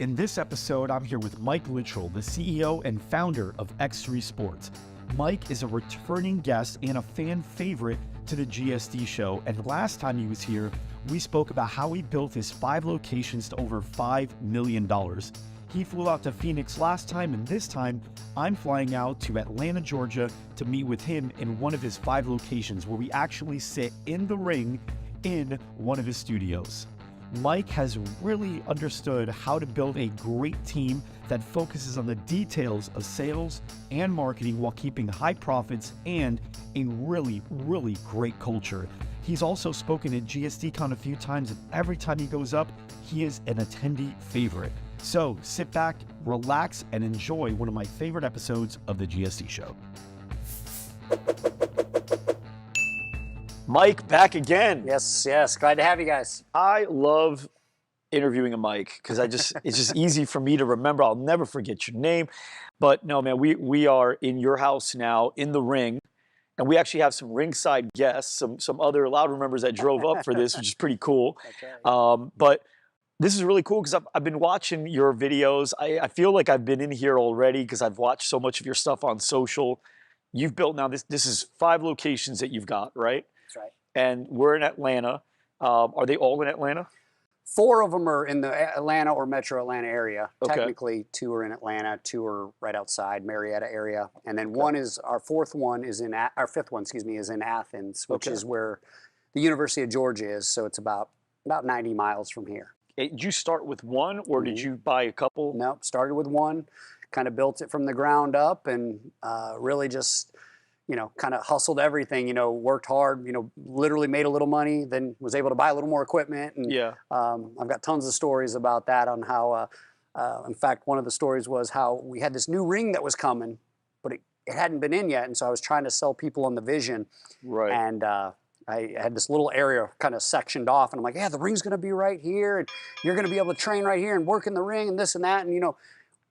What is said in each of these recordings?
In this episode, I'm here with Mike Littrel, the CEO and founder of X3 Sports. Mike is a returning guest and a fan favorite to the GSD show, and last time he was here, we spoke about how he built his 5 locations to over $5 million. He flew out to Phoenix last time, and this time, I'm flying out to Atlanta, Georgia to meet with him in one of his 5 locations where we actually sit in the ring in one of his studios. Mike has really understood how to build a great team that focuses on the details of sales and marketing while keeping high profits and a really great culture. He's also spoken at GSDCon a few times, and every time he goes up, he is an attendee favorite. So sit back, relax, and enjoy one of my favorite episodes of the GSD show. Mike, back again. Yes. Glad to have you guys. I love interviewing a Mike because it's just easy for me to remember. I'll never forget your name. But no, man, we are in your house now in the ring, and we actually have some ringside guests, some other Louder members that drove up for this, which is pretty cool. That's right. But this is really cool because I've been watching your videos. I feel like I've been in here already because I've watched so much of your stuff on social. You've built now this is 5 locations that you've got, right? That's right. And we're in Atlanta. Are they all in Atlanta? 4 of them are in the Atlanta or Metro Atlanta area. Okay. Technically, 2 are in Atlanta, 2 are right outside Marietta area, and then our fifth one is in Athens, which is where the University of Georgia is. So it's about 90 miles from here. Did you start with one, or did you buy a couple? Nope, started with one, kind of built it from the ground up, and really just, kind of hustled everything, worked hard, literally made a little money, then was able to buy a little more equipment. And I've got tons of stories about that on how, in fact, one of the stories was how we had this new ring that was coming, but it hadn't been in yet. And so I was trying to sell people on the vision. Right. And I had this little area kind of sectioned off, and I'm like, yeah, the ring's going to be right here, and you're going to be able to train right here and work in the ring and this and that. And,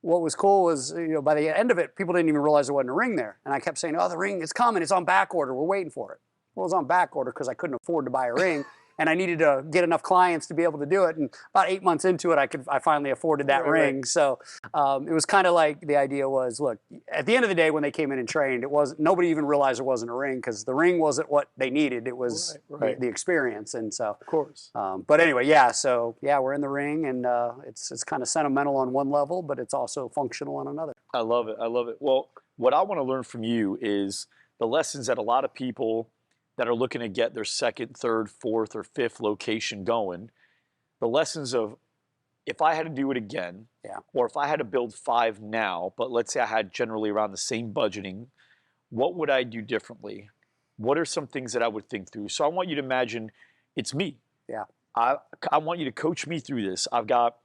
what was cool was, by the end of it, people didn't even realize there wasn't a ring there. And I kept saying, oh, the ring is coming. It's on back order. We're waiting for it. Well, it was on back order because I couldn't afford to buy a ring. And I needed to get enough clients to be able to do it. And about 8 months into it, I finally afforded that ring. Right. So it was kind of like the idea was, look, at the end of the day when they came in and trained, nobody even realized there wasn't a ring because the ring wasn't what they needed. It was the experience. And so, of course. But anyway, we're in the ring, and it's kind of sentimental on one level, but it's also functional on another. I love it. Well, what I want to learn from you is the lessons that a lot of people that are looking to get their 2nd, 3rd, 4th, or 5th location going, the lessons of if I had to do it again, or if I had to build 5 now, but let's say I had generally around the same budgeting, what would I do differently? What are some things that I would think through? So I want you to imagine it's me. Yeah. I want you to coach me through this. I've got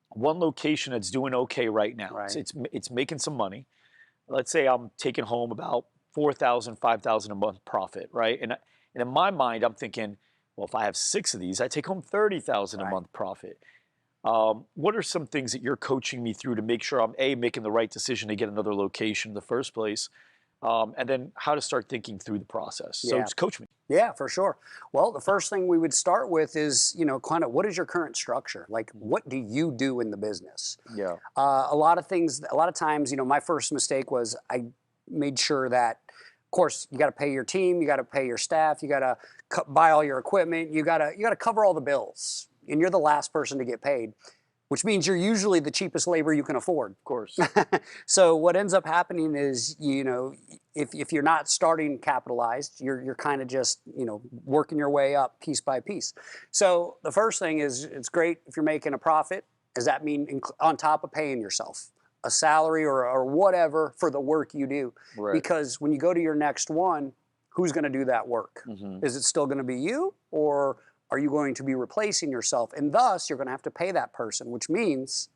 one location that's doing okay right now. Right. It's making some money. Let's say I'm taking home about $4,000, $5,000 a month profit, right? And in my mind, I'm thinking, well, if I have 6 of these, I take home $30,000 a month profit. What are some things that you're coaching me through to make sure I'm making the right decision to get another location in the first place, and then how to start thinking through the process? So just coach me. Yeah, for sure. Well, the first thing we would start with is, kind of what is your current structure? Like, what do you do in the business? Yeah. A lot of times, my first mistake was I made sure that, of course, you got to pay your team, you got to pay your staff, you got to buy all your equipment, you got to cover all the bills, and you're the last person to get paid, which means you're usually the cheapest labor you can afford. Of course. So what ends up happening is, if you're not starting capitalized, you're kind of just, working your way up piece by piece. So the first thing is, it's great if you're making a profit. Does that mean on top of paying yourself a salary or whatever for the work you do? Right. Because when you go to your next one, who's going to do that work? Mm-hmm. Is it still going to be you, or are you going to be replacing yourself? And thus, you're going to have to pay that person, which means,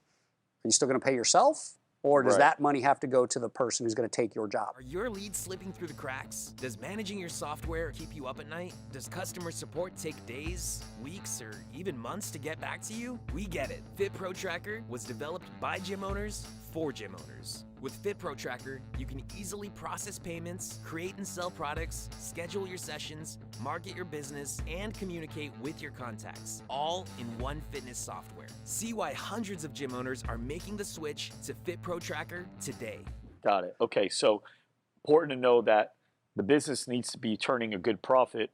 are you still going to pay yourself? Or does that money have to go to the person who's going to take your job? Are your leads slipping through the cracks? Does managing your software keep you up at night? Does customer support take days, weeks, or even months to get back to you? We get it. Fit Pro Tracker was developed by gym owners for gym owners. With FitPro Tracker, you can easily process payments, create and sell products, schedule your sessions, market your business, and communicate with your contacts, all in one fitness software. See why hundreds of gym owners are making the switch to FitPro Tracker today. Got it. Okay, so important to know that the business needs to be turning a good profit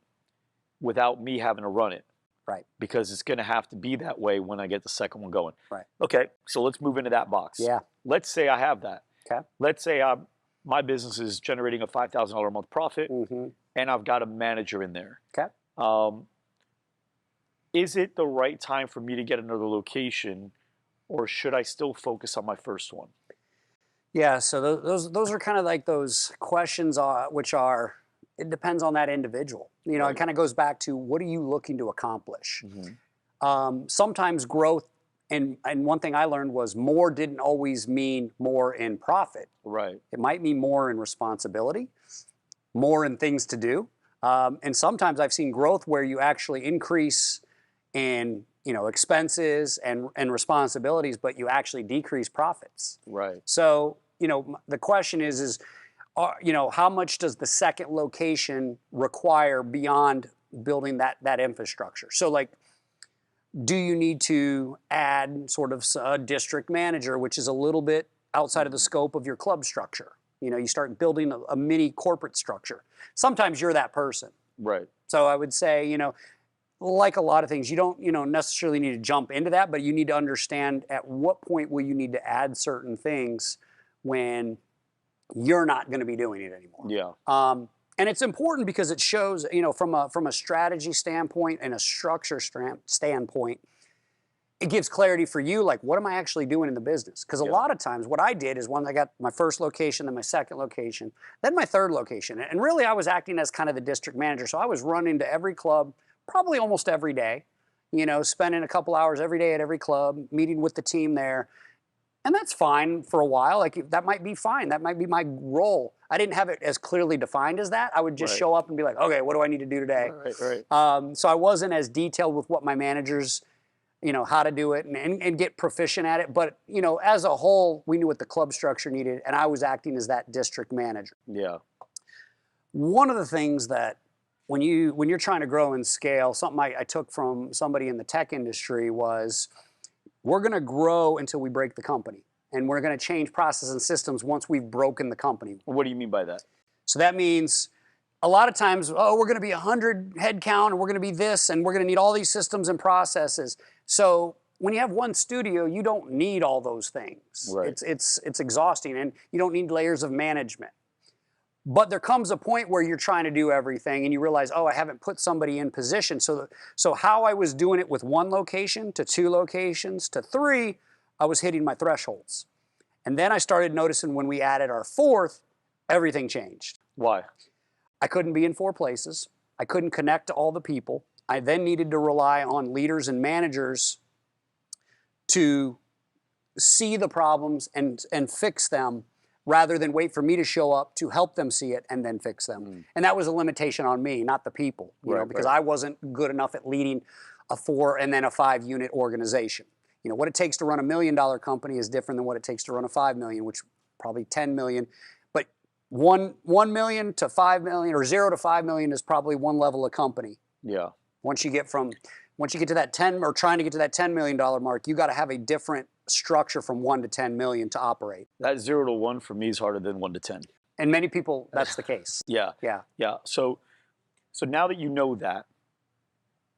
without me having to run it. Right. Because it's going to have to be that way when I get the second one going. Right. Okay, so let's move into that box. Yeah. Let's say I have that. Okay. Let's say my business is generating a $5,000 a month profit, and I've got a manager in there. Okay. Is it the right time for me to get another location, or should I still focus on my first one? Yeah, so those are kind of like those questions which are, it depends on that individual. You know, Right. It kind of goes back to, what are you looking to accomplish? Sometimes growth, and one thing I learned was more didn't always mean more in profit. Right. It might mean more in responsibility, more in things to do. And sometimes I've seen growth where you actually increase in, expenses and responsibilities, but you actually decrease profits. Right. So, the question is, how much does the second location require beyond building that infrastructure? So, like, do you need to add sort of a district manager, which is a little bit outside of the scope of your club structure? You start building a mini corporate structure. Sometimes you're that person. Right. So I would say, like a lot of things, you don't, necessarily need to jump into that, but you need to understand at what point will you need to add certain things when you're not going to be doing it anymore. Yeah. And it's important because it shows, from a strategy standpoint and a structure standpoint, it gives clarity for you, like, what am I actually doing in the business? Because a lot of times what I did is, when I got my first location, then my second location, then my third location. And really I was acting as kind of the district manager. So I was running to every club probably almost every day, spending a couple hours every day at every club, meeting with the team there. And that's fine for a while. Like, that might be fine. That might be my role. I didn't have it as clearly defined as that. I would just show up and be like, okay, what do I need to do today? Right. So I wasn't as detailed with what my managers, how to do it and get proficient at it. But, as a whole, we knew what the club structure needed, and I was acting as that district manager. Yeah. One of the things that when you're trying to grow and scale, something I took from somebody in the tech industry was, we're going to grow until we break the company. And we're going to change process and systems once we've broken the company. What do you mean by that? So that means a lot of times, we're going to be 100 head count, and we're going to be this, and we're going to need all these systems and processes. So when you have one studio, you don't need all those things. Right. It's exhausting, and you don't need layers of management. But there comes a point where you're trying to do everything and you realize, I haven't put somebody in position. So how I was doing it with one location to two locations to three, I was hitting my thresholds. And then I started noticing when we added our fourth, everything changed. Why? I couldn't be in four places. I couldn't connect to all the people. I then needed to rely on leaders and managers to see the problems and fix them, rather than wait for me to show up to help them see it and then fix them. And that was a limitation on me, not the people, because I wasn't good enough at leading a 4 and then a 5 unit organization. What it takes to run $1 million company is different than what it takes to run a 5 million, which probably 10 million. But 1 million to 5 million, or 0 to 5 million, is probably one level of company. Yeah. Once you get to that 10, or trying to get to that $10 million mark, you got to have a different structure from 1 to 10 million to operate. That 0 to 1 for me is harder than 1 to 10. And many people, that's the case. Yeah. Yeah. Yeah. So now that you know that,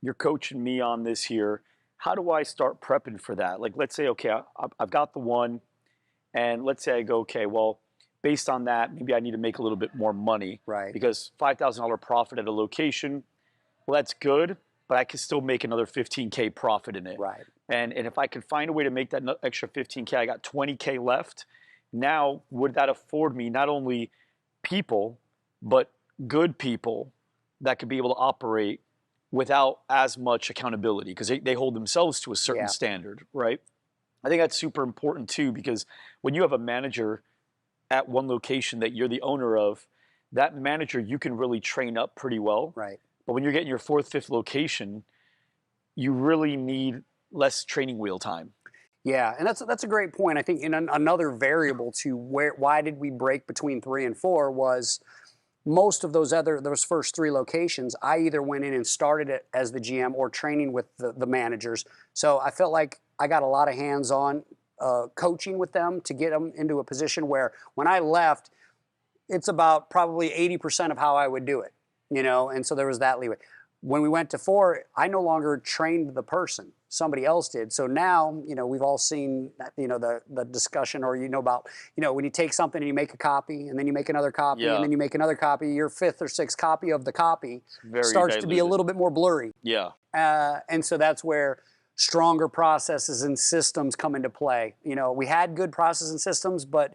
you're coaching me on this here. How do I start prepping for that? Like, let's say, okay, I've got the one, and let's say I go, okay, well, based on that, maybe I need to make a little bit more money. Right. Because $5,000 profit at a location, well, that's good, but I can still make another 15K profit in it. Right. And if I could find a way to make that extra 15K, I got 20K left. Now, would that afford me not only people, but good people that could be able to operate without as much accountability, because they hold themselves to a certain standard, right? I think that's super important too, because when you have a manager at one location that you're the owner of, that manager you can really train up pretty well. Right. But when you're getting your 4th, 5th location, you really need less training wheel time. Yeah, and that's a great point. I think another variable to why did we break between 3 and 4 was most of those first 3 locations, I either went in and started it as the GM or training with the managers. So I felt like I got a lot of hands-on coaching with them to get them into a position where when I left, it's about probably 80% of how I would do it, and so there was that leeway. When we went to 4, I no longer trained the person. Somebody else did. So now, we've all seen, the discussion or, about, when you take something and you make a copy and then you make another copy and then you make another copy, your 5th or 6th copy of the copy starts to be a little bit more blurry. Yeah. And so that's where stronger processes and systems come into play. We had good processes and systems, but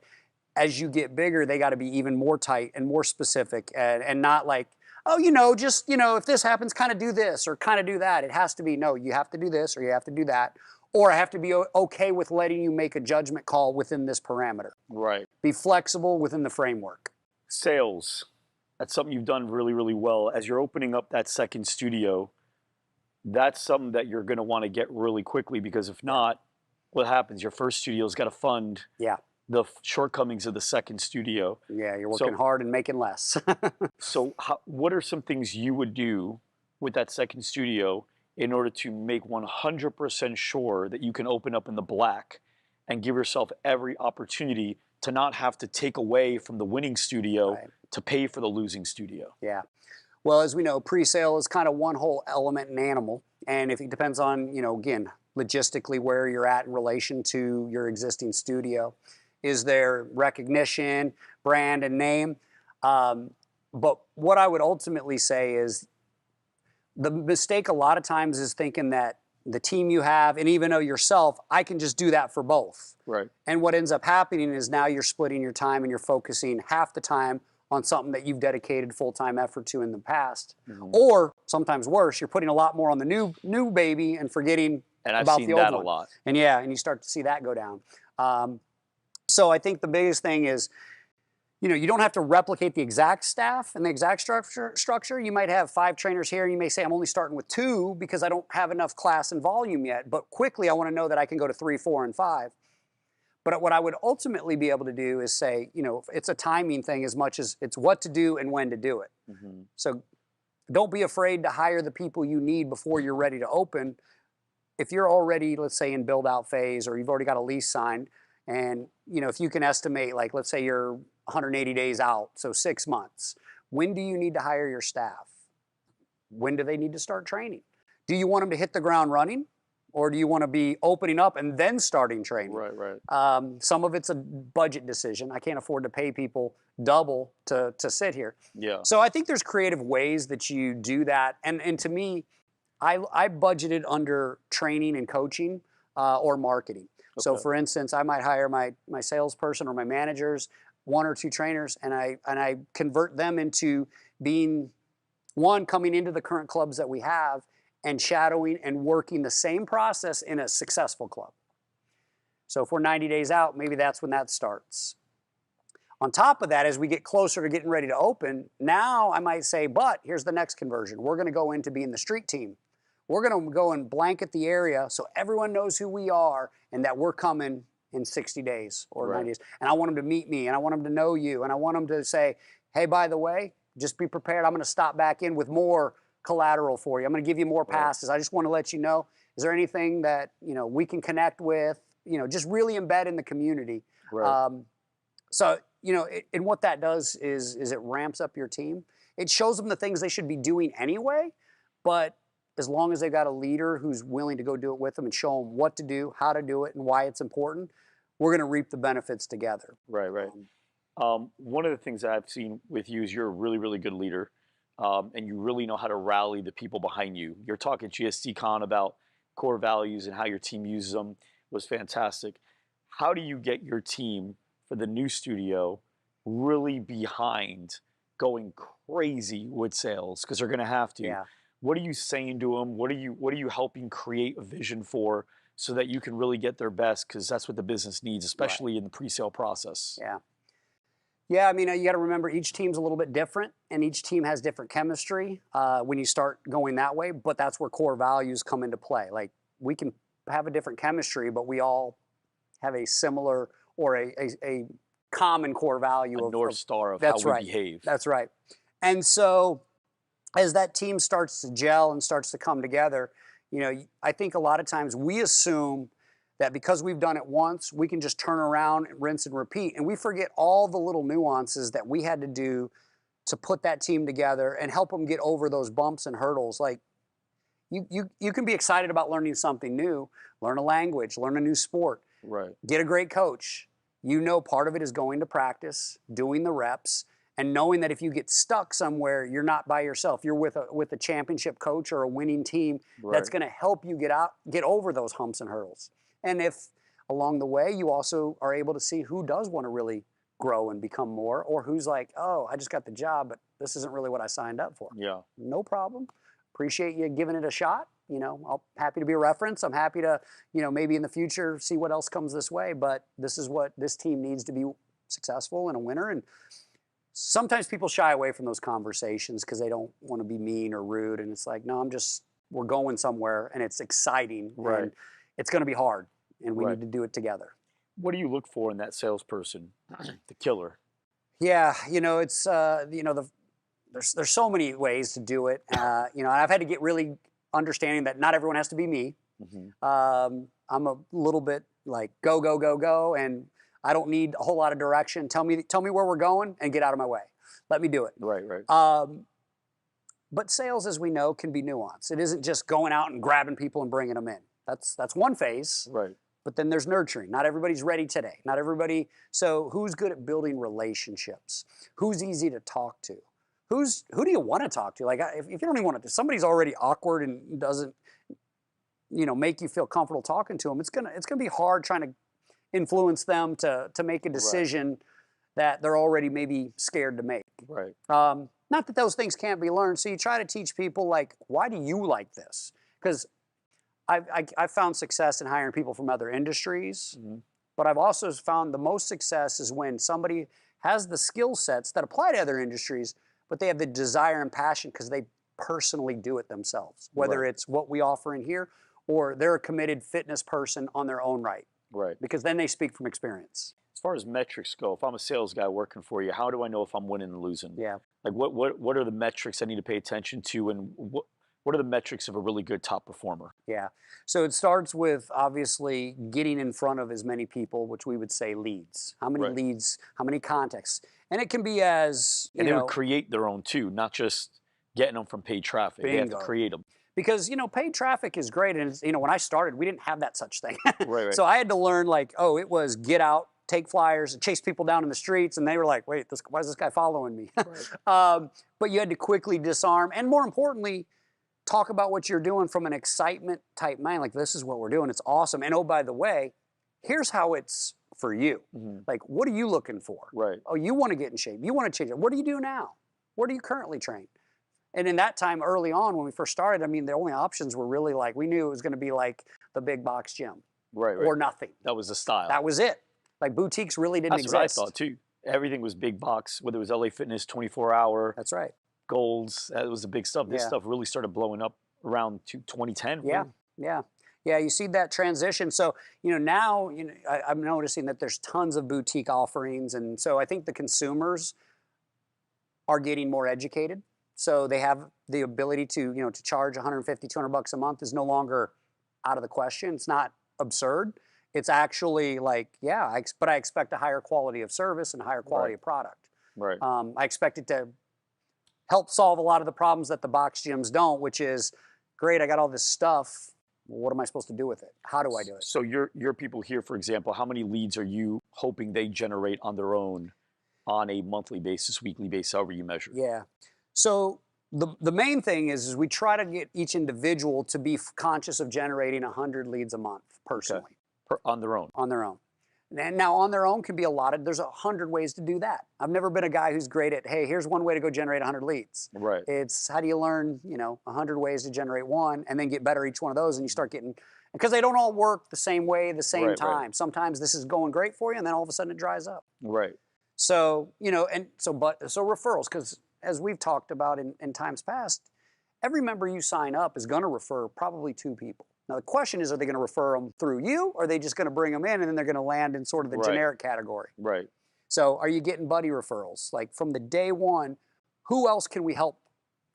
as you get bigger, they got to be even more tight and more specific and not like, oh, just, if this happens, kind of do this or kind of do that. It has to be, no, you have to do this or you have to do that. Or I have to be okay with letting you make a judgment call within this parameter. Right. Be flexible within the framework. Sales. That's something you've done really, really well. As you're opening up that second studio, that's something that you're going to want to get really quickly, because if not, what happens? Your first studio's got to fund the shortcomings of the second studio. Yeah, you're working hard and making less. So what are some things you would do with that second studio in order to make 100% sure that you can open up in the black and give yourself every opportunity to not have to take away from the winning studio to pay for the losing studio? Yeah. Well, as we know, pre-sale is kind of one whole element and animal. And if it depends on, again, logistically where you're at in relation to your existing studio. Is there recognition, brand, and name? But what I would ultimately say is the mistake a lot of times is thinking that the team you have, and even though yourself, I can just do that for both. Right. And what ends up happening is now you're splitting your time and you're focusing half the time on something that you've dedicated full-time effort to in the past. Mm-hmm. Or sometimes worse, you're putting a lot more on the new baby and forgetting about the old one. And I've seen that a lot. And and you start to see that go down. So I think the biggest thing is, you don't have to replicate the exact staff and the exact structure. You might have 5 trainers here, and you may say, I'm only starting with 2 because I don't have enough class and volume yet. But quickly, I want to know that I can go to 3, 4, and 5. But what I would ultimately be able to do is say, it's a timing thing as much as it's what to do and when to do it. Mm-hmm. So don't be afraid to hire the people you need before you're ready to open. If you're already, let's say, in build-out phase or you've already got a lease signed, and, if you can estimate, like, let's say you're 180 days out, so 6 months, when do you need to hire your staff? When do they need to start training? Do you want them to hit the ground running? Or do you want to be opening up and then starting training? Right. Some of it's a budget decision. I can't afford to pay people double to sit here. Yeah. So I think there's creative ways that you do that. And to me, I budgeted under training and coaching or marketing. Okay. So for instance, I might hire my salesperson or my managers, 1 or 2 trainers, and I convert them into being coming into the current clubs that we have and shadowing and working the same process in a successful club. So if we're 90 days out, maybe that's when that starts. On top of that, as we get closer to getting ready to open, now I might say, but here's the next conversion. We're going to go into being the street team. We're going to go and blanket the area so everyone knows who we are and that we're coming in 60 days or 90 days. And I want them to meet me, and I want them to know you, and I want them to say, hey, by the way, just be prepared. I'm going to stop back in with more collateral for you. I'm going to give you more passes. I just want to let you know, is there anything that, we can connect with, just really embed in the community. Right. And what that does is it ramps up your team. It shows them the things they should be doing anyway, but as long as they've got a leader who's willing to go do it with them and show them what to do, how to do it, and why it's important, we're going to reap the benefits together. Right. One of the things that I've seen with you is you're a really, really good leader, and you really know how to rally the people behind you. You're talking GSD Con about core values and how your team uses them was fantastic. How do you get your team for the new studio really behind going crazy with sales? Because they're going to have to. Yeah. What are you saying to them? What are you helping create a vision for so that you can really get their best? Because that's what the business needs, especially in the pre-sale process. Yeah, I mean, you got to remember each team's a little bit different, and each team has different chemistry when you start going that way. But that's where core values come into play. Like, we can have a different chemistry, but we all have a similar or a common core value A of North Star of how that's we right. behave. That's right. And so as that team starts to gel and starts to come together, you know, I think a lot of times we assume that because we've done it once, we can just turn around and rinse and repeat. And we forget all the little nuances that we had to do to put that team together and help them get over those bumps and hurdles. Like you can be excited about learning something new, learn a language, learn a new sport, Right. get a great coach. You know, part of it is going to practice, doing the reps, and knowing that if you get stuck somewhere, you're not by yourself. You're with a championship coach or a winning team that's going to help you get over those humps and hurdles. And if along the way you also are able to see who does want to really grow and become more, or who's like, oh, I just got the job, but this isn't really what I signed up for. Yeah. No problem. Appreciate you giving it a shot. You know, I'm happy to be a reference. I'm happy to, you know, maybe in the future see what else comes this way. But this is what this team needs to be successful and a winner. And sometimes people shy away from those conversations because they don't want to be mean or rude. And it's like, no, we're going somewhere and it's exciting. Right. And it's going to be hard and we Right. need to do it together. What do you look for in that salesperson, the killer? Yeah, you know, it's you know, there's so many ways to do it. You know, I've had to get really understanding that not everyone has to be me. Mm-hmm. I'm a little bit like go go go go, and I don't need a whole lot of direction. Tell me where we're going and get out of my way. Let me do it. Right, right. But sales, as we know, can be nuanced. It isn't just going out and grabbing people and bringing them in. That's one phase. Right. But then there's nurturing. Not everybody's ready today. Not everybody. So who's good at building relationships? Who's easy to talk to? Who do you want to talk to? Like if you don't even want to, if somebody's already awkward and doesn't, you know, make you feel comfortable talking to them, it's gonna be hard trying to influence them to make a decision that they're already maybe scared to make. Right. Not that those things can't be learned. So you try to teach people like, why do you like this? Because I've found success in hiring people from other industries, Mm-hmm. but I've also found the most success is when somebody has the skill sets that apply to other industries, but they have the desire and passion because they personally do it themselves, whether Right. it's what we offer in here or they're a committed fitness person on their own right, Right. because then they speak from experience. As far as metrics go, if I'm a sales guy working for you, how do I know if I'm winning and losing? Yeah. Like what are the metrics I need to pay attention to, and what are the metrics of a really good top performer? Yeah. So it starts with obviously getting in front of as many people, which we would say leads. How many Right. leads, how many contacts? And it can be as, And you they know, would create their own too, not just getting them from paid traffic. They have to Bingo. create them. because, you know, paid traffic is great. And, it's, you know, when I started, we didn't have that such thing. Right, right. So I had to learn like, oh, it was get out, take flyers, and chase people down in the streets. And they were like, wait, why is this guy following me? But you had to quickly disarm. And more importantly, talk about what you're doing from an excitement type mind. Like, this is what we're doing. It's awesome. And oh, by the way, here's how it's for you. Mm-hmm. Like, what are you looking for? Right. Oh, you want to get in shape. You want to change it. What do you do now? What do you currently train? And in that time early on when we first started, I mean, the only options were really like, we knew it was going to be like the big box gym Right, right. or nothing. That was the style. That was it. Like boutiques really didn't That's what I exist. thought too. Everything was big box, whether it was LA Fitness, 24-hour, That's right. Golds. That was the big stuff. This Yeah. stuff really started blowing up around 2010. Yeah, yeah. You see that transition. So, you know, now, you know, I'm noticing that there's tons of boutique offerings. And so I think the consumers are getting more educated. So they have the ability to, you know, to charge 150, 200 bucks a month is no longer out of the question. It's not absurd. It's actually like, yeah, but I expect a higher quality of service and a higher quality Right. of product. Right. I expect it to help solve a lot of the problems that the box gyms don't, which is, great, I got all this stuff. What am I supposed to do with it? How do I do it? So your people here, for example, how many leads are you hoping they generate on their own on a monthly basis, weekly basis, however you measure? Yeah. So the main thing is we try to get each individual to be conscious of generating 100 leads a month personally. On their own. On their own. And now on their own can be allotted. There's 100 ways to do that. I've never been a guy who's great at, hey, here's one way to go generate 100 leads. Right. It's how do you learn, you know, 100 ways to generate one and then get better each one of those, and you start getting, because they don't all work the same way, the same Right, time. right. Sometimes this is going great for you and then all of a sudden it dries up. Right. So, you know, and so referrals, because as we've talked about in times past, every member you sign up is going to refer probably 2 people. Now the question is, are they going to refer them through you, or are they just going to bring them in and then they're going to land in sort of the Right. generic category? Right. So are you getting buddy referrals? Like from the day one, who else can we help?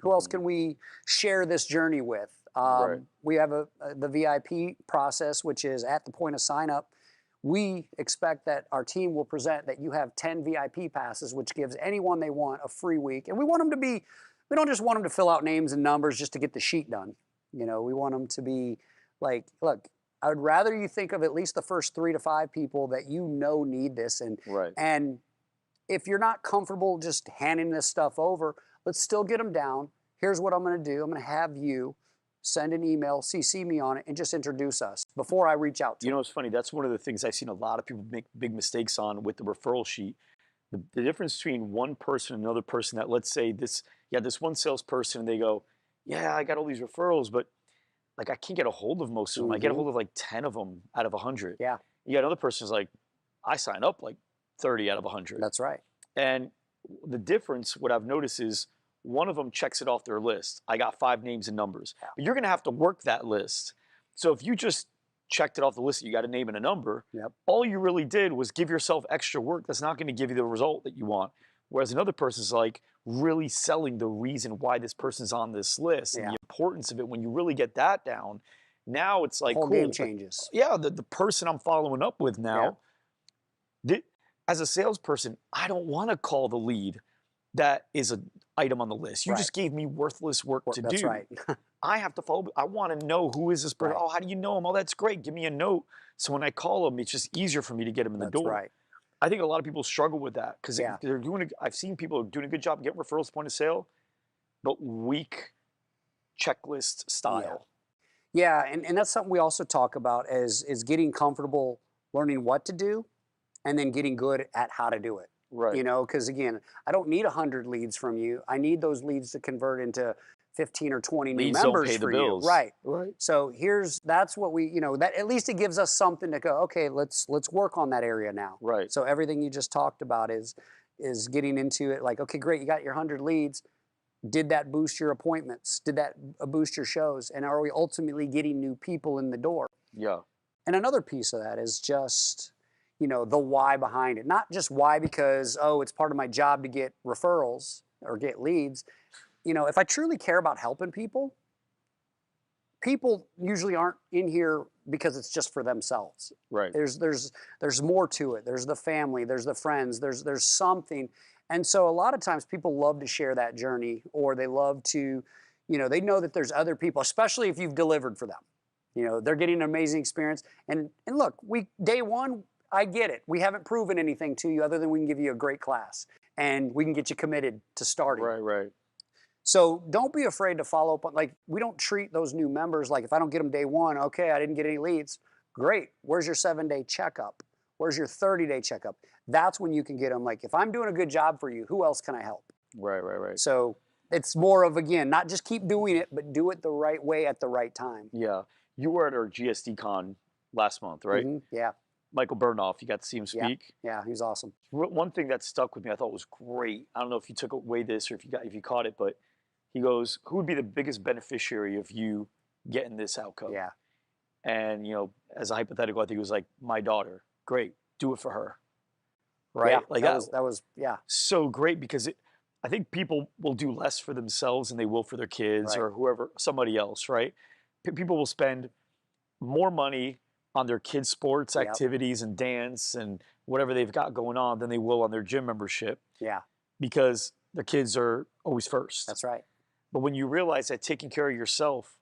Who else can we share this journey with? Right. We have the VIP process, which is at the point of sign up. We expect that our team will present that you have 10 VIP passes, which gives anyone they want a free week. And we want them to be, we don't just want them to fill out names and numbers just to get the sheet done. You know, we want them to be like, look, I would rather you think of at least the first 3 to 5 people that you know need this. Right. And if you're not comfortable just handing this stuff over, let's still get them down. Here's what I'm going to do. I'm going to have you send an email, CC me on it, and just introduce us before I reach out to You know, it's funny. That's one of the things I've seen a lot of people make big mistakes on with the referral sheet. The difference between one person and another person that, let's say this one salesperson, and they go, yeah, I got all these referrals, but like I can't get a hold of most of them. I get a hold of like 10 of them out of 100. Yeah. You got another person's like, I sign up like 30 out of 100. That's right. And the difference, what I've noticed is one of them checks it off their list. I got 5 names and numbers. Yeah. But you're going to have to work that list. So if you just checked it off the list, you got a name and a number, Yep. all you really did was give yourself extra work that's not going to give you the result that you want. Whereas another person's like really selling the reason why this person's on this list and Yeah. the importance of it. When you really get that down, now it's like, Whole cool. game changes. Yeah, the person I'm following up with now, as a salesperson, I don't want to call the lead that is an item on the list. You Right. just gave me worthless work to That's do. right. I have to follow. I want to know who is this person. Right. Oh, how do you know him? Oh, that's great. Give me a note. So when I call him, it's just easier for me to get him in the That's door. right. I think a lot of people struggle with that because Yeah. they're doing. I've seen people doing a good job getting referrals point of sale, but weak checklist style. Yeah, and that's something we also talk about is getting comfortable learning what to do and then getting good at how to do it. Right. You know, because again, I don't need 100 leads from you. I need those leads to convert into 15 or 20 new Leads don't members pay the for bills. you. Right. Right. So that's what we, you know, that at least it gives us something to go, okay, let's work on that area now. Right. So everything you just talked about is getting into it like, okay, great, you got your 100 leads. Did that boost your appointments? Did that boost your shows? And are we ultimately getting new people in the door? Yeah. And another piece of that is just, you know, the why behind it. Not just why because, oh, it's part of my job to get referrals or get leads. You know, if I truly care about helping people, people usually aren't in here because it's just for themselves. Right. There's more to it. There's the family, there's the friends, there's something. And so a lot of times people love to share that journey, or they love to, you know, they know that there's other people, especially if you've delivered for them. You know, they're getting an amazing experience. And look, day one, I get it. We haven't proven anything to you other than we can give you a great class and we can get you committed to starting. Right. Right. So don't be afraid to follow up on, like, we don't treat those new members like if I don't get them day one, okay, I didn't get any leads. Great. Where's your 7-day checkup? Where's your 30-day checkup? That's when you can get them. Like, if I'm doing a good job for you, who else can I help? Right. Right. Right. So it's more of, again, not just keep doing it, but do it the right way at the right time. Yeah. You were at our GSD con last month, right? Mhm. Yeah. Michael Burnoff, you got to see him speak. Yeah. He's awesome. One thing that stuck with me, I thought was great. I don't know if you took away this or if you caught it, but he goes, "Who would be the biggest beneficiary of you getting this outcome?" Yeah. And you know, as a hypothetical, I think it was like my daughter. Great, do it for her. Right? Yeah. Like that was yeah. so great because I think people will do less for themselves than they will for their kids Right. or whoever, somebody else, right? People will spend more money on their kids' sports Yep. activities and dance and whatever they've got going on than they will on their gym membership Yeah. because their kids are always first. That's right. But when you realize that taking care of yourself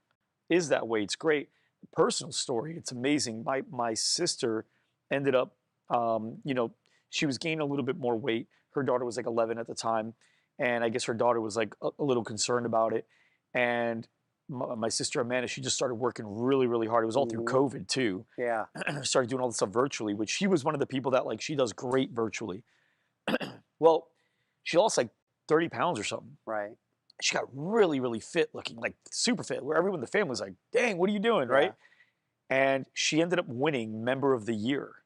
is that way, it's great. Personal story, it's amazing. My sister ended up, you know, she was gaining a little bit more weight. Her daughter was like 11 at the time. And I guess her daughter was like a little concerned about it. And my sister Amanda, she just started working really, really hard. It was all through COVID too. Yeah. Started doing all this stuff virtually, which she was one of the people that like, she does great virtually. Well, she lost like 30 pounds or something. Right. She got really, really fit looking, like super fit, where everyone in the family was like, dang, what are you doing, right? And she ended up winning Member of the Year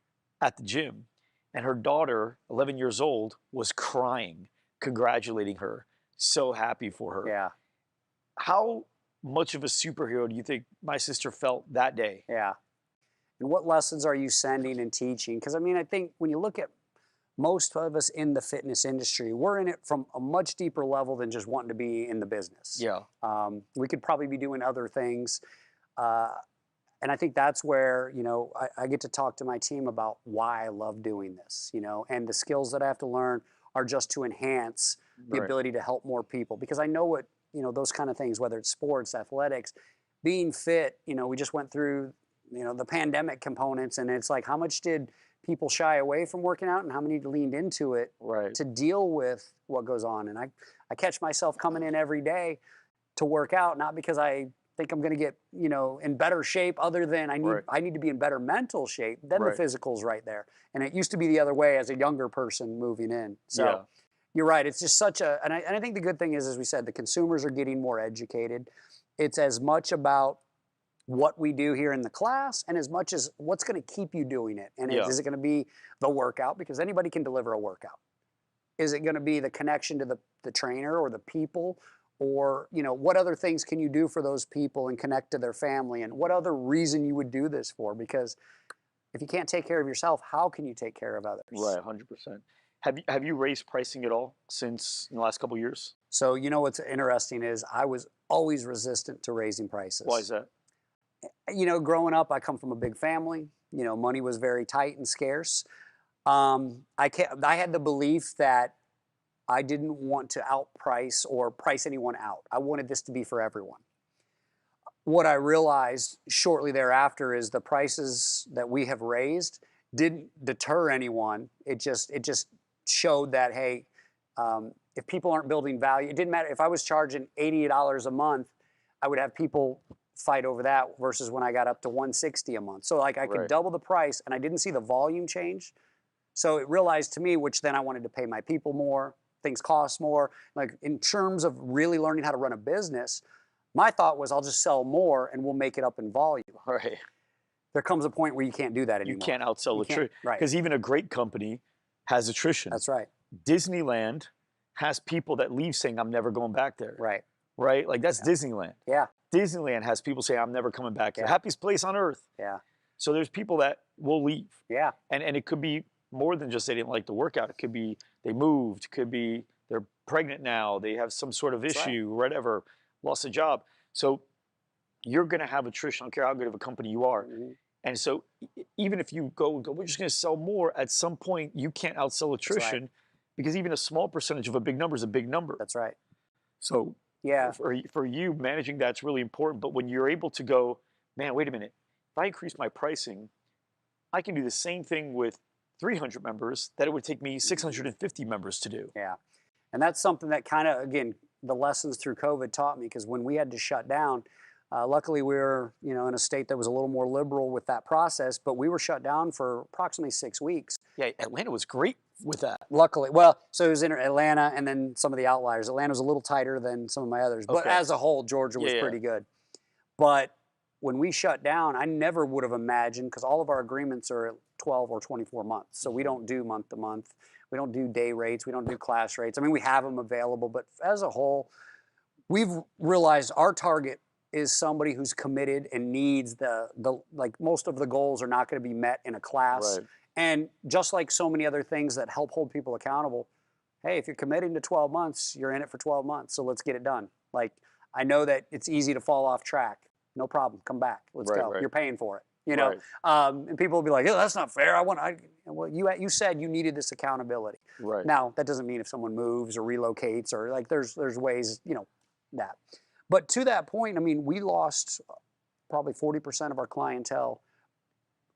at the gym. And her daughter, 11 years old, was crying, congratulating her, so happy for her. Yeah. How much of a superhero do you think my sister felt that day? Yeah. And what lessons are you sending and teaching? Because I mean, I think when you look at most of us in the fitness industry, we're in it from a much deeper level than just wanting to be in the business. Yeah. We could probably be doing other things. And I think that's where, you know, I get to talk to my team about why I love doing this, you know, and the skills that I have to learn are just to enhance the Right. ability to help more people. Because I know what, you know, those kind of things, whether it's sports, athletics, being fit, you know, we just went through, you know, the pandemic components, and it's like, how much did people shy away from working out and how many leaned into it Right. to deal with what goes on? And I catch myself coming in every day to work out, not because I think I'm going to get, you know, in better shape, other than Right. I need to be in better mental shape. Then Right. the physical's right there. And it used to be the other way as a younger person moving in. So Yeah. you're right. It's just such a, and I think the good thing is, as we said, the consumers are getting more educated. It's as much about what we do here in the class and as much as what's going to keep you doing it. And Yeah. is it going to be the workout? Because anybody can deliver a workout. Is it going to be the connection to the trainer or the people? Or, you know, what other things can you do for those people and connect to their family? And what other reason you would do this for? Because if you can't take care of yourself, how can you take care of others? Right. 100%. Have you raised pricing at all since in the last couple of years? So, you know, what's interesting is I was always resistant to raising prices. Why is that? You know, growing up, I come from a big family. You know, money was very tight and scarce. I had the belief that I didn't want to outprice or price anyone out. I wanted this to be for everyone. What I realized shortly thereafter is the prices that we have raised didn't deter anyone. It just showed that, hey, if people aren't building value, it didn't matter. If I was charging $80 a month, I would have people fight over that versus when I got up to $160 a month. So like I could Right. double the price and I didn't see the volume change. So it realized to me, which then I wanted to pay my people more, things cost more. Like in terms of really learning how to run a business, my thought was I'll just sell more and we'll make it up in volume. Right. There comes a point where you can't do that You anymore. can't outsell You can't- attrition. right. Because even a great company has attrition. That's right. Disneyland has people that leave saying, I'm never going back there. Right. Right? Like that's Disneyland. Yeah. Disneyland has people say, I'm never coming back here. Yeah. Happiest place on earth. Yeah. So there's people that will leave. Yeah. And it could be more than just they didn't like the workout. It could be they moved. It could be they're pregnant now. They have some sort of That's right. issue, whatever, lost a job. So you're going to have attrition. I don't care how good of a company you are. Mhm. And so even if you go, we're just going to sell more, at some point you can't outsell attrition because even a small percentage of a big number is a big number. That's right. So Yeah. for you, managing that's really important. But when you're able to go, man, wait a minute, if I increase my pricing, I can do the same thing with 300 members that it would take me 650 members to do. Yeah. And that's something that kind of, again, the lessons through COVID taught me, because when we had to shut down, luckily we were, you know, in a state that was a little more liberal with that process, but we were shut down for approximately 6 weeks. Yeah, Atlanta was great with that. Luckily, well, so it was in Atlanta and then some of the outliers. Atlanta was a little tighter than some of my others, but Okay. as a whole, Georgia was Yeah. pretty good. But when we shut down, I never would have imagined, because all of our agreements are 12 or 24 months. So we don't do month to month. We don't do day rates. We don't do class rates. I mean, we have them available, but as a whole, we've realized our target is somebody who's committed and needs like most of the goals are not going to be met in a class. Right. And just like so many other things that help hold people accountable, hey, if you're committing to 12 months, you're in it for 12 months. So let's get it done. Like, I know that it's easy to fall off track. No problem. Come back. Let's Right, go. right. You're paying for it. You know, Right. and people will be like, "Oh, that's not fair. Well, you said you needed this accountability. Right. Now, that doesn't mean if someone moves or relocates or like there's ways, you know, that. But to that point, I mean, we lost probably 40% of our clientele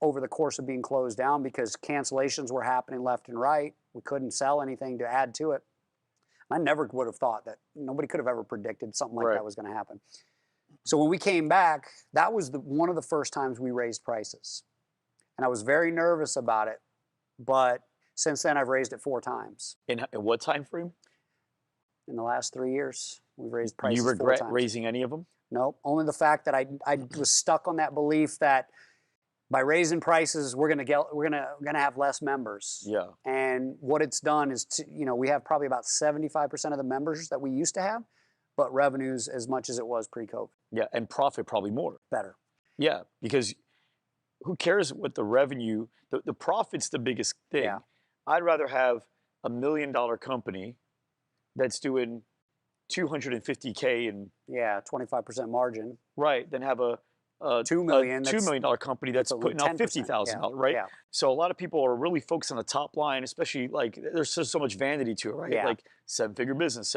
over the course of being closed down because cancellations were happening left and right. We couldn't sell anything to add to it. I never would have thought that. Nobody could have ever predicted something like Right. that was going to happen. So when we came back, that was one of the first times we raised prices. And I was very nervous about it, but since then I've raised it 4 times. In what time frame? In the last 3 years, we've raised prices You 4 regret times. raising any of them? Nope, only the fact that I was stuck on that belief that by raising prices, we're gonna have less members. Yeah. And what it's done is, we have probably about 75% of the members that we used to have but revenues as much as it was pre-COVID. Yeah, and profit probably more. Better. Yeah, because who cares what the revenue, the profit's the biggest thing. Yeah. I'd rather have $1 million company that's doing 250K and Yeah, 25% margin. right, than have a $2 million, $2 million company that's only putting out 10%. $50,000, right? Yeah. So a lot of people are really focused on the top line, especially like there's so much vanity to it, right? Yeah. Like seven-figure business.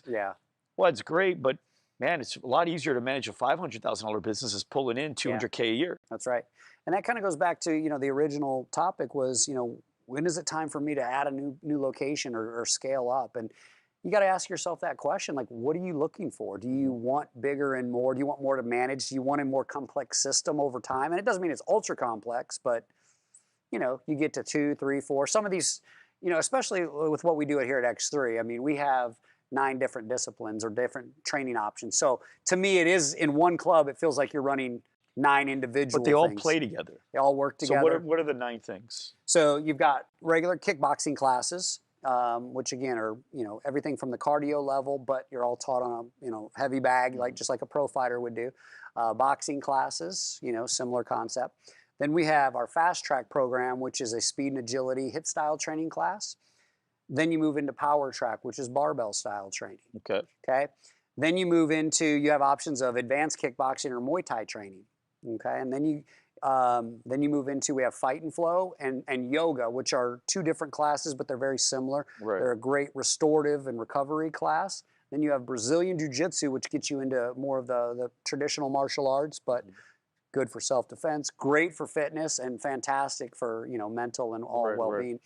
Yeah. Well, it's great, but man, it's a lot easier to manage a $500,000 business as pulling in 200K a year. That's right. And that kind of goes back to, the original topic was, when is it time for me to add a new location or scale up? And you got to ask yourself that question, like, what are you looking for? Do you want bigger and more? Do you want more to manage? Do you want a more complex system over time? And it doesn't mean it's ultra complex, but, you get to 2, 3, 4. Some of these, especially with what we do here at X3, I mean, we have 9 different disciplines or different training options. So to me, it is in one club, it feels like you're running 9 individual But they all things. play together. They all work together. So what are the 9 things? So you've got regular kickboxing classes, which again are, everything from the cardio level, but you're all taught on a, heavy bag, like just like a pro fighter would do. Boxing classes, similar concept. Then we have our fast track program, which is a speed and agility hit style training class. Then you move into power track, which is barbell style training. Okay. Okay. Then you move into, you have options of advanced kickboxing or Muay Thai training. Okay. And then you move into, we have fight and flow and yoga, which are 2 different classes, but they're very similar. Right. They're a great restorative and recovery class. Then you have Brazilian Jiu-Jitsu, which gets you into more of the traditional martial arts, but good for self-defense, great for fitness, and fantastic for, mental and all well-being. Right.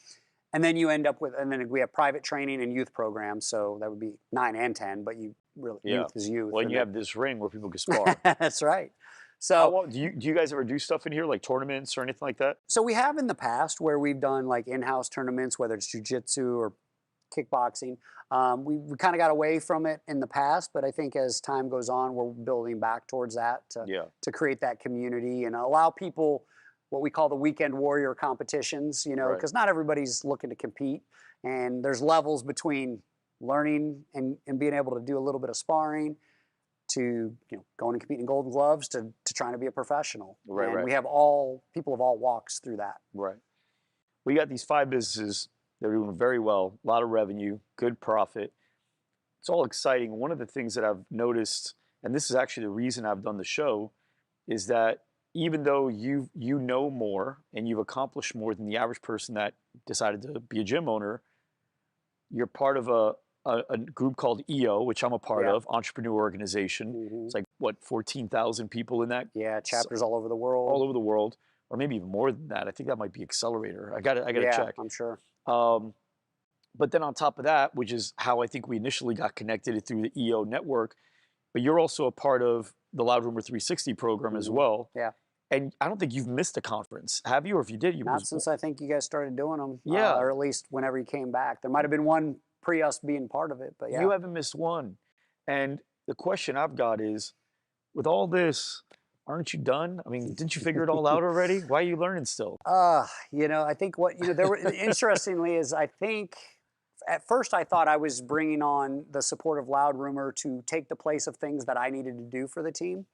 And then you end up with, and then we have private training and youth programs. So that would be 9 and 10, but you really, youth is youth. Well, and you have this ring where people can spar. That's right. So do you guys ever do stuff in here like tournaments or anything like that? So we have in the past where we've done like in-house tournaments, whether it's jiu-jitsu or kickboxing. We kind of got away from it in the past, but I think as time goes on, we're building back towards that to create that community and allow people what we call the weekend warrior competitions, because not everybody's looking to compete. And there's levels between learning and being able to do a little bit of sparring to going and competing in Golden Gloves to trying to be a professional. And we have people of all walks through that. Right. We got these 5 businesses that are doing very well, a lot of revenue, good profit. It's all exciting. One of the things that I've noticed, and this is actually the reason I've done the show, is that even though you know more and you've accomplished more than the average person that decided to be a gym owner, you're part of a group called EO, which I'm a part of, Entrepreneur Organization. It's like, 14,000 people in that? Yeah, chapters all over the world. All over the world, or maybe even more than that. I think that might be Accelerator. I got to check. I'm sure. But then on top of that, which is how I think we initially got connected through the EO network, but you're also a part of the Loud Rumor 360 program as well. Yeah. And I don't think you've missed a conference, have you? Or if you did, Not since I think you guys started doing them. Yeah. Or at least whenever you came back. There might have been one pre us being part of it, but yeah. You haven't missed one. And the question I've got is, with all this, aren't you done? I mean, didn't you figure it all out already? Why are you learning still? I think there were, interestingly is I think, at first I thought I was bringing on the support of Loud Rumor to take the place of things that I needed to do for the team.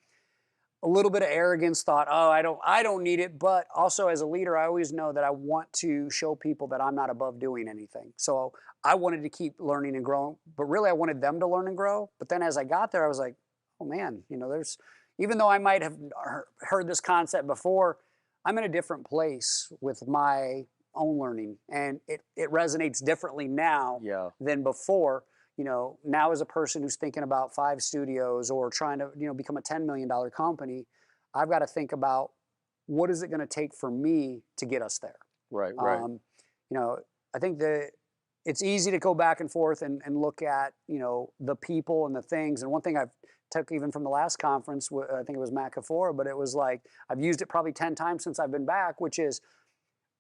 A little bit of arrogance, thought, I don't need it. But also as a leader, I always know that I want to show people that I'm not above doing anything. So I wanted to keep learning and growing, but really I wanted them to learn and grow. But then as I got there, I was like, oh man, even though I might have heard this concept before, I'm in a different place with my own learning. And it resonates differently now than before. Now as a person who's thinking about 5 studios or trying to, become a $10 million company, I've got to think about what is it going to take for me to get us there. Right. I think that it's easy to go back and forth and look at, the people and the things. And one thing I've took even from the last conference, I think it was Macafora, but it was like, I've used it probably 10 times since I've been back, which is,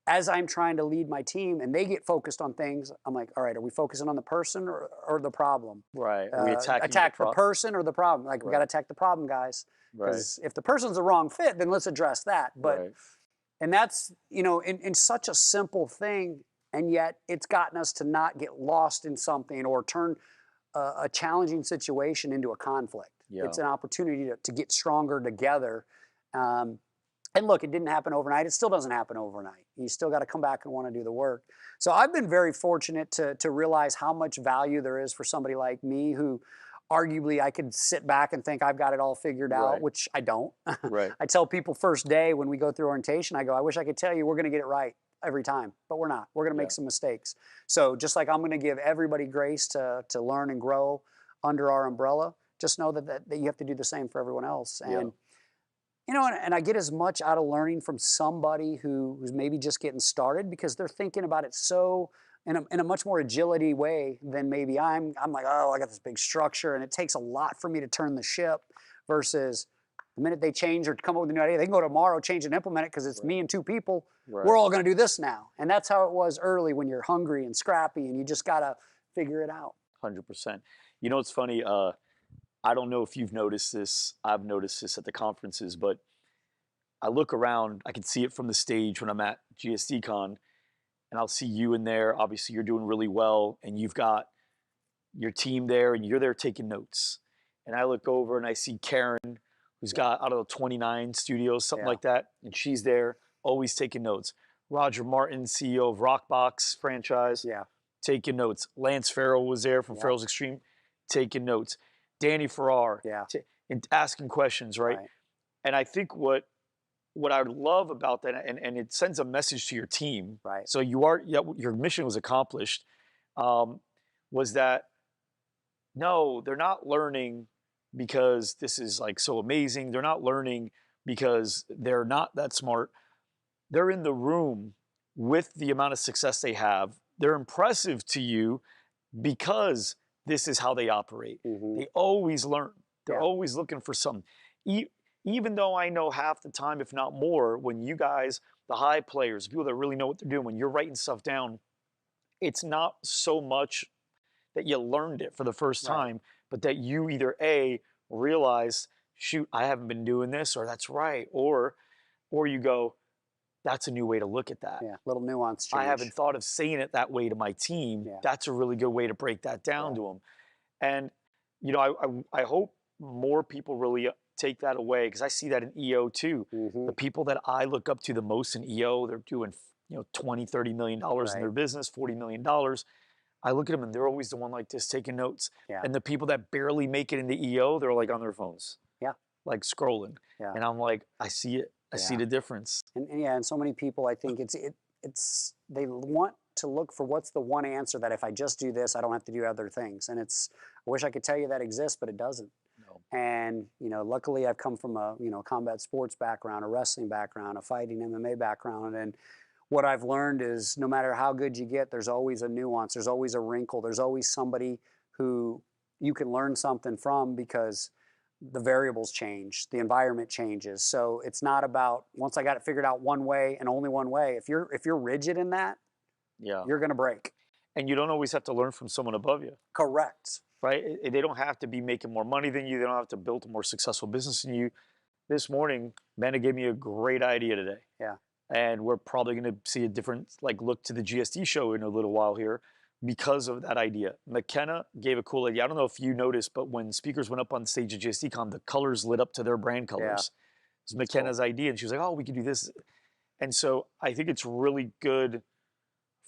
as I'm trying to lead my team and they get focused on things, I'm like, all right, are we focusing on the person or the problem? Right. Are we attack the person or the problem? Like, we got to attack the problem, guys. Because if the person's the wrong fit, then let's address that. But, and that's, in such a simple thing, and yet it's gotten us to not get lost in something or turn a challenging situation into a conflict. Yeah. It's an opportunity to get stronger together. And look, it didn't happen overnight. It still doesn't happen overnight. You still got to come back and want to do the work. So I've been very fortunate to realize how much value there is for somebody like me who arguably I could sit back and think I've got it all figured out, Right. which I don't. Right. I tell people first day when we go through orientation, I go, I wish I could tell you we're going to get it right every time, but we're not. We're going to make some mistakes. So just like I'm going to give everybody grace to learn and grow under our umbrella, just know that you have to do the same for everyone else. And you know, and I get as much out of learning from somebody who's maybe just getting started because they're thinking about it so in a much more agility way than maybe I'm like, oh, I got this big structure and it takes a lot for me to turn the ship versus the minute they change or come up with a new idea, they can go tomorrow, change and implement it because it's me and two people. Right. We're all going to do this now. And that's how it was early when you're hungry and scrappy and you just got to figure it out. 100%. You know, it's funny. I don't know if you've noticed this. I've noticed this at the conferences, but I look around, I can see it from the stage when I'm at GSD Con, and I'll see you in there. Obviously, you're doing really well, and you've got your team there, and you're there taking notes. And I look over and I see Karen, who's got, I don't know, 29 studios, something like that, and she's there, always taking notes. Roger Martin, CEO of Rockbox franchise, taking notes. Lance Farrell was there from Farrell's Extreme, taking notes. Danny Farrar, and asking questions, right? And I think what I love about that, and it sends a message to your team. Right. So your mission was accomplished. Was that no, they're not learning because this is like so amazing. They're not learning because they're not that smart. They're in the room with the amount of success they have. They're impressive to you because this is how they operate. They always learn. They're always looking for something. Even though I know half the time, if not more, when you guys, the high players, people that really know what they're doing, when you're writing stuff down, it's not so much that you learned it for the first time, but that you either A, realize, shoot, I haven't been doing this, or that's right, or you go, that's a new way to look at that. Yeah, little nuance change. I haven't thought of saying it that way to my team. That's a really good way to break that down to them. And, you know, I hope more people really take that away because I see that in EO too. The people that I look up to the most in EO, they're doing, you know, $20, $30 million in their business, $40 million. I look at them and they're always the one like this taking notes. And the people that barely make it into EO, they're like on their phones. Like scrolling. And I'm like, I see it. I see the difference. And so many people, I think it's they want to look for what's the one answer that if I just do this, I don't have to do other things. And I wish I could tell you that exists, but it doesn't. And, you know, luckily I've come from a, you know, combat sports background, a wrestling background, a fighting MMA background. And what I've learned is no matter how good you get, there's always a nuance. There's always a wrinkle. There's always somebody who you can learn something from because the variables change, the environment changes. So it's not about once I got it figured out one way and only one way. If you're rigid in that, you're going to break. And you don't always have to learn from someone above you. Correct. Right? They don't have to be making more money than you. They don't have to build a more successful business than you. This morning, Manna gave me a great idea today. And we're probably going to see a different look to the GSD show in a little while here because of that idea. McKenna gave a cool idea. I don't know if you noticed, but when speakers went up on stage at GSDCon, the colors lit up to their brand colors. It was McKenna's idea, and she was like, oh, we could do this. And so I think it's really good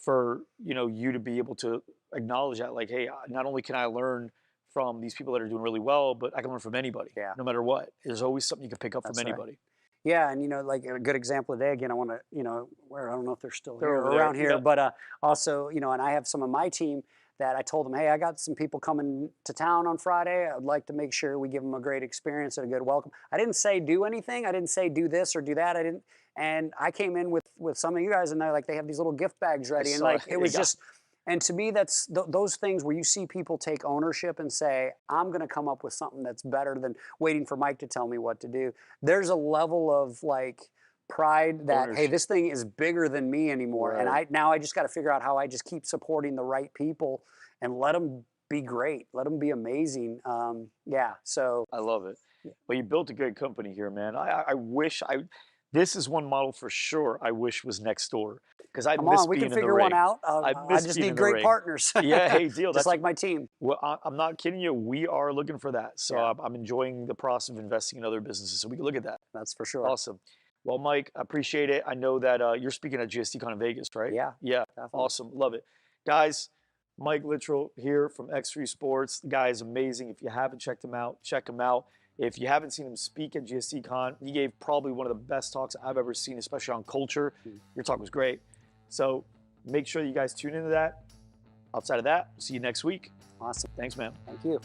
for, you know, you to be able to acknowledge that, like, hey, not only can I learn from these people that are doing really well, but I can learn from anybody, no matter what. There's always something you can pick up from anybody. Yeah, and you know, like a good example today, again, I want to, you know, I don't know if they're still here over around there. here, but also, you know, and I have some of my team that I told them, hey, I got some people coming to town on Friday. I'd like to make sure we give them a great experience and a good welcome. I didn't say do anything. I didn't say do this or do that. I didn't. And I came in with some of you guys, and they have these little gift bags ready, and like it was just. And to me, that's those things where you see people take ownership and say, I'm going to come up with something that's better than waiting for Mike to tell me what to do. There's a level of like pride that, ownership. Hey, this thing is bigger than me anymore. And I just got to figure out how I just keep supporting the right people and let them be great. Let them be amazing. So. I love it. Well, you built a good company here, man. I wish This is one model for sure I wish was next door, because I Come miss on, we being can in the figure ring. one out. I I miss just being need in the great ring. partners. Yeah, hey, deal. Just like my team. Well, I'm not kidding you. We are looking for that. So Yeah. I'm enjoying the process of investing in other businesses. So we can look at that. That's for sure. Awesome. Well, Mike, I appreciate it. I know that you're speaking at GSDCon in Vegas, right? Yeah. Yeah. Definitely. Awesome. Love it. Guys, Mike Littrel here from X3 Sports. The guy is amazing. If you haven't checked him out, check him out. If you haven't seen him speak at GSDCon, he gave probably one of the best talks I've ever seen, especially on culture. Your talk was great. So make sure you guys tune into that. Outside of that, we'll see you next week. Awesome. Thanks, man. Thank you.